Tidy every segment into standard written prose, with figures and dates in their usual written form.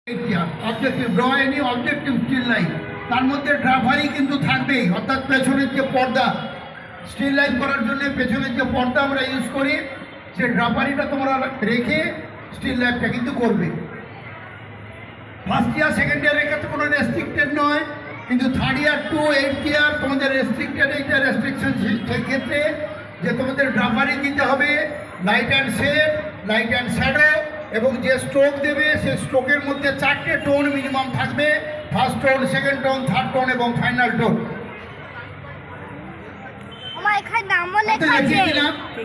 Objective draw any objective still line, তার মধ্যে ড্রাফারি কিন্তু থাকবেই, অর্থাৎ পেছনের যে পর্দা স্টিল লাইন করার জন্য পেছনের যে পর্দা আমরা ইউজ করি সেই ড্রাফারিটা তোমরা রেখে স্টিল লাইনটা কিন্তু করবে। ফার্স্ট ইয়ার সেকেন্ড ইয়ারের ক্ষেত্রে কোনো রেস্ট্রিক্টেড নয়, কিন্তু third year to eight year তোমাদের রেস্ট্রিক্টেড। এইটা রেস্ট্রিকশন সেই ক্ষেত্রে যে তোমাদের ড্রাফারি দিতে হবে, light and shade, light and shadow, এবং যে স্ট্রোক দেবে সেই স্ট্রোকের মধ্যে 4টে টোন মিনিমাম থাকবে, first tone, second tone, third tone এবং ফাইনাল টোন। আমার এখানে নামও লেখা আছে।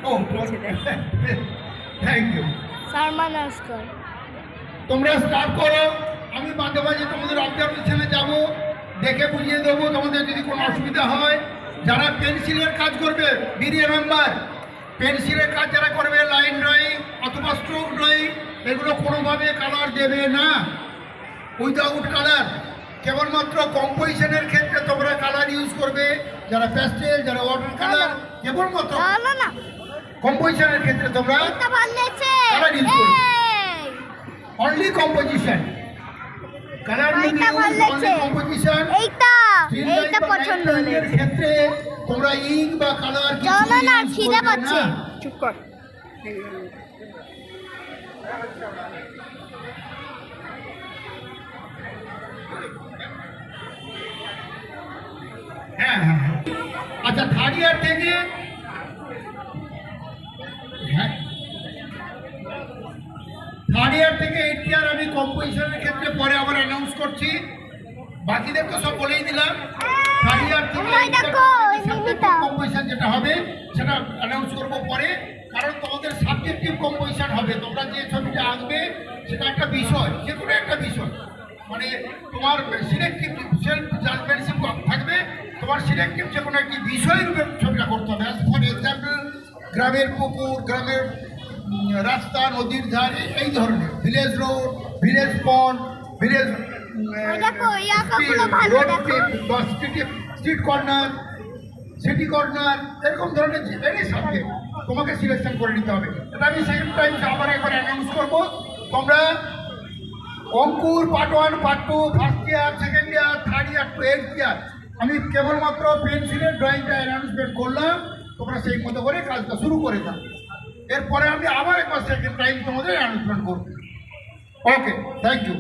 ও থ্যাংক ইউ। সালমান আসকার, তোমরা স্টার্ট করো, আমি মাঝে মাঝে তোমাদের অবজারভেশনে যাব, দেখে বুঝিয়ে দেবো তোমাদের যদি কোনো অসুবিধা হয়। যারা পেন্সিলের কাজ করবে বি রিমেম্বার, পেন্সিলের কাজ যারা করবে লাইন ড্রয়িং অথবা স্ট্রোক ড্রয়িং, এগুলো কোনোভাবে কালার দেবে না, উইদাউট কালার। কেবলমাত্র কম্পোজিশনের ক্ষেত্রে তোমরা কালার ইউজ করবে, যারা প্যাস্টেল, যারা ওয়াটার কালার, কেবলমাত্র কম্পোজিশনের ক্ষেত্রে তোমরা কালার ইউজ করবে, অনলি কম্পোজিশন। কালার কম্পোজিশন এইটা পছন্দ হলো ক্ষেত্রে তোমরা ইঙ্ক বা কালার চলো না, খিদে পাচ্ছে। চুপ কর। হ্যাঁ হ্যাঁ আচ্ছা, থার্ড ইয়ার থেকে থার্ড ইয়ার থেকে এইট ইয়ার আমি কম্পোজিশনের ক্ষেত্রে পরে আবার অ্যানাউন্স করছি, বাকিদের তো সব বলেই দিলাম। থার্ড ইয়ার থেকে কম্পোজিশন যেটা হবে সেটা অ্যানাউন্স করবো পরে, কারণ তোমাদের সাবজেক্টিভ কম্পোজিশন হবে। তোমরা যে ছবিটা আঁকবে সেটা একটা বিষয়, যে কোনো একটা বিষয়, মানে তোমার সিলেক্টিভ সেলফ জাজমেন্টশিপ থাকবে, তোমার সিলেক্টিভ যে কোনো একটি বিষয়ের উপর ছবিটা করতে হবে। ফর এক্সাম্পল গ্রামের পুকুর, গ্রামের রাস্তা, নদীর ধারে, এই ধরনের village road, village pond, village street corner, city corner, এরকম ধরনের এনি সাবজেক্ট তোমাকে সিলেকশন করে নিতে হবে। এটা আমি সেকেন্ড টাইম আবার একবার অ্যানাউন্স করবো। তোমরা Ankur part 1, part 2, first year, second year, third year to eight year, আমি কেবলমাত্র পেন্সিলের ড্রয়িংটা অ্যানাউন্সমেন্ট করলাম, তোমরা সেই মতো করে কাজটা শুরু করে দাও। এরপরে আমি আবার একবার সেকেন্ড টাইম তোমাদের অ্যানাউন্সমেন্ট করবো। ওকে, থ্যাংক ইউ।